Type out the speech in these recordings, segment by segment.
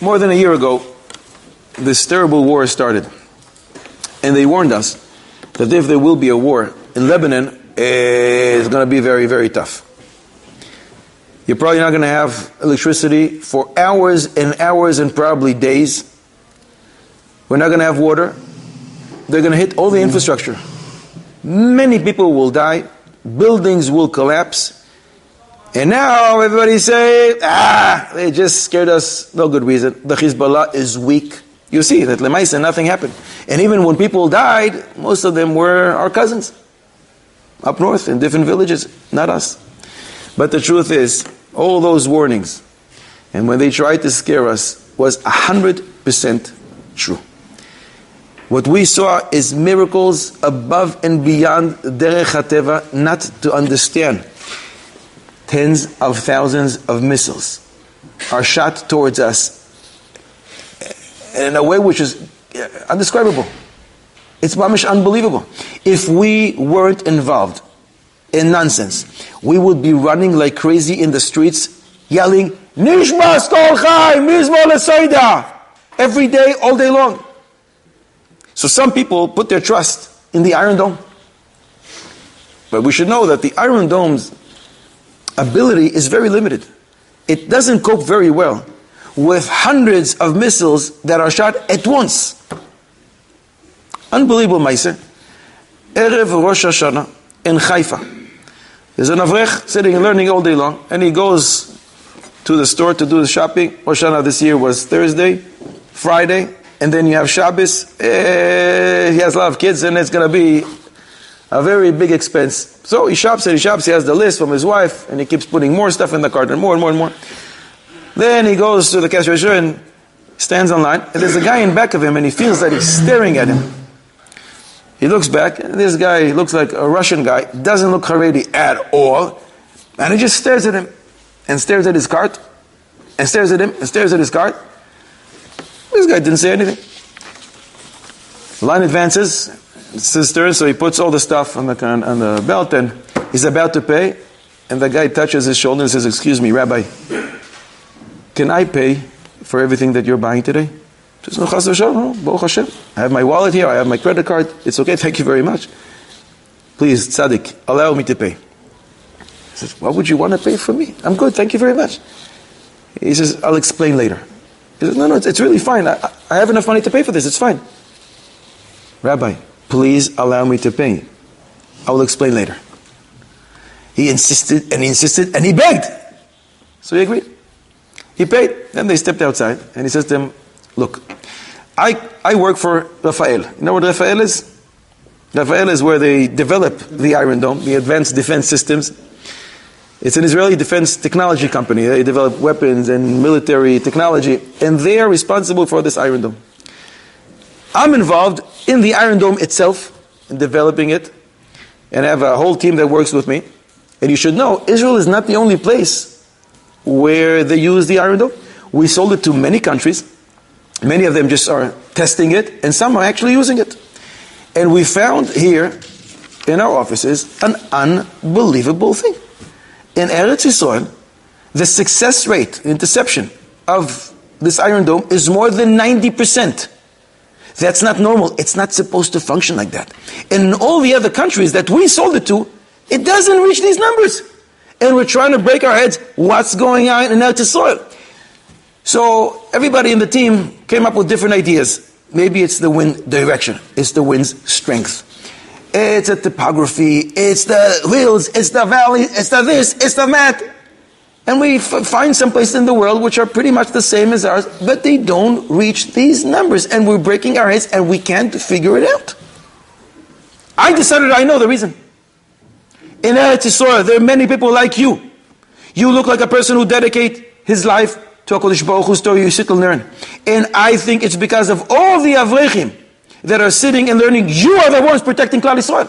more than a year ago, this terrible war started. And they warned us that if there will be a war in Lebanon, it's going to be very, very tough. You're probably not going to have electricity for hours and hours and probably days. We're not going to have water. They're going to hit all the infrastructure. Many people will die. Buildings will collapse. And now everybody say, they just scared us. No good reason. The Hezbollah is weak. You see that Lemaisa, nothing happened. And even when people died, most of them were our cousins. Up north in different villages, not us. But the truth is, all those warnings, and when they tried to scare us, was 100% true. What we saw is miracles above and beyond Derech HaTeva, not to understand. Tens of thousands of missiles are shot towards us in a way which is indescribable. It's mamish unbelievable. If we weren't involved in nonsense, we would be running like crazy in the streets, yelling, Nishmas Kol Chai, Mizmo L'Soida, every day, all day long. So some people put their trust in the Iron Dome. But we should know that the Iron Dome's ability is very limited. It doesn't cope very well with hundreds of missiles that are shot at once. Unbelievable, Meiser. Erev Rosh Hashanah in Haifa. There's an Avrech sitting and learning all day long, and he goes to the store to do the shopping. Rosh Hashanah this year was Thursday, Friday, and then you have Shabbos. He has a lot of kids, and it's going to be a very big expense. So he shops and he shops. He has the list from his wife, and he keeps putting more stuff in the cart, and more and more and more. Then he goes to the cash register and stands in line, and there's a guy in back of him, and he feels that he's staring at him. He looks back, and this guy looks like a Russian guy, doesn't look Haredi at all, and he just stares at him, and stares at his cart, and stares at him, and stares at his cart. This guy didn't say anything. The line advances, it's his turn, so he puts all the stuff on the belt, and he's about to pay, and the guy touches his shoulder and says, "Excuse me, Rabbi, can I pay for everything that you're buying today?" He says, "No, Chas v'shalom, no, Baruch Hashem. I have my wallet here, I have my credit card, it's okay, thank you very much. Please, Tzaddik, allow me to pay." He says, "What would you want to pay for me? I'm good, thank you very much." He says, "I'll explain later." He says, "No, it's really fine. I have enough money to pay for this, it's fine." "Rabbi, please allow me to pay. I will explain later." He insisted, and he begged. So he agreed. He paid, then they stepped outside, and he says to him, "Look, I work for Rafael. You know what Rafael is? Rafael is where they develop the Iron Dome, the advanced defense systems. It's an Israeli defense technology company. They develop weapons and military technology, and they are responsible for this Iron Dome. I'm involved in the Iron Dome itself, in developing it, and I have a whole team that works with me. And you should know, Israel is not the only place where they use the Iron Dome. We sold it to many countries. Many of them just are testing it, and some are actually using it. And we found here in our offices an unbelievable thing. In Eretz Yisrael, the success rate, interception of this Iron Dome is more than 90%. That's not normal. It's not supposed to function like that. And in all the other countries that we sold it to, it doesn't reach these numbers. And we're trying to break our heads, what's going on in Eretz Yisrael? So everybody in the team came up with different ideas. Maybe it's the wind direction. It's the wind's strength. It's the topography. It's the hills. It's the valley. It's the this. It's the that. And we find some places in the world which are pretty much the same as ours, but they don't reach these numbers. And we're breaking our heads and we can't figure it out. I decided I know the reason. In Eretz Yisrael, there are many people like you. You look like a person who dedicates his life to HaKadosh Baruch Hu's story, you sit and learn. And I think it's because of all the Avrechim that are sitting and learning, you are the ones protecting Klal Yisrael.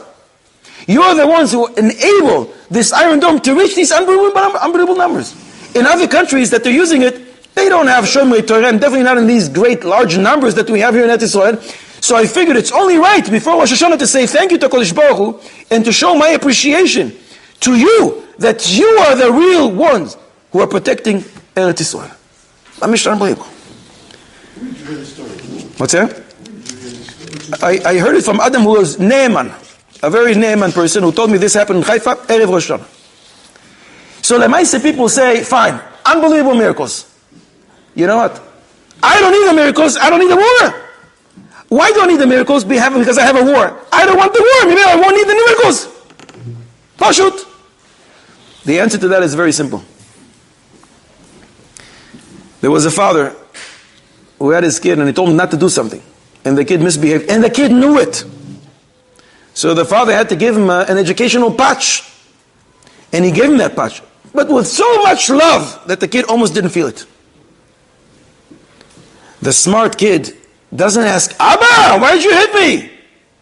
You are the ones who enable this Iron Dome to reach these unbelievable numbers. In other countries that they're using it, they don't have Shomrei Torah, and definitely not in these great large numbers that we have here in Eretz Yisrael. So I figured it's only right before Rosh Hashanah to say thank you to HaKadosh Baruch Hu and to show my appreciation to you that you are the real ones who are protecting Eretz Yisrael. Unbelievable. What's that? I heard it from Adam, who was Naaman, a very Naaman person, who told me this happened in Haifa, Erev Rosh Hashanah. So Lemaise people say, fine, unbelievable miracles. You know what? I don't need the miracles, I don't need the war. Why do I need the miracles? Because I have a war. I don't want the war, maybe I won't need the miracles. Pashut. The answer to that is very simple. There was a father who had his kid and he told him not to do something. And the kid misbehaved. And the kid knew it. So the father had to give him an educational patch. And he gave him that patch. But with so much love that the kid almost didn't feel it. The smart kid doesn't ask, Abba, why did you hit me?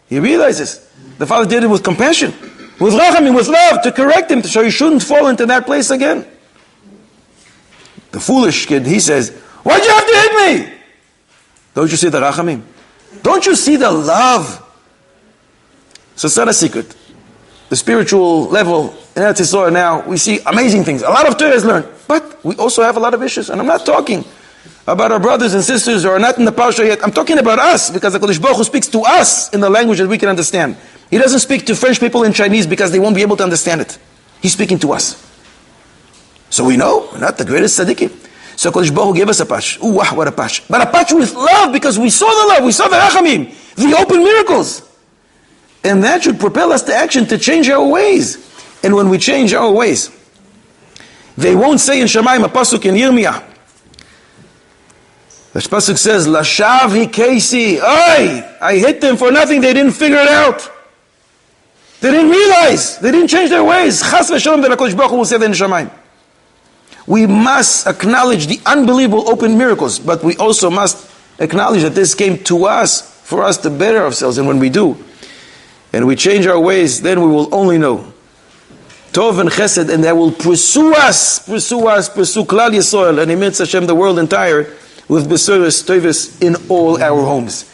He realizes the father did it with compassion, with rachamim, with love, to correct him, so he shouldn't fall into that place again. The foolish kid, he says, why'd you have to hit me? Don't you see the rachamim? Don't you see the love? So it's not a secret. The spiritual level in Eretz Yisrael now, we see amazing things. A lot of Torah is learned. But we also have a lot of issues. And I'm not talking about our brothers and sisters who are not in the parsha yet. I'm talking about us, because the Kodesh Baruch Hu speaks to us in the language that we can understand. He doesn't speak to French people in Chinese because they won't be able to understand it. He's speaking to us. So we know we're not the greatest tzaddikim. So Kodesh Baruch Hu gave us a patch. Ooh, wow, what a patch. But a patch with love, because we saw the love, we saw the rachamim, the open miracles. And that should propel us to action, to change our ways. And when we change our ways, they won't say in Shamayim, a pasuk in Yirmiyah. The pasuk says, Lashav hikesi. I hit them for nothing. They didn't figure it out. They didn't realize. They didn't change their ways. Chas v'shalom, the HaKadosh Baruch Hu will say that in Shamayim. We must acknowledge the unbelievable open miracles, but we also must acknowledge that this came to us for us to better ourselves. And when we do, and we change our ways, then we will only know Tov and Chesed, and that will pursue Klal Yisrael, and Emetz Hashem, the world entire, with Besuros Tovis in all our homes.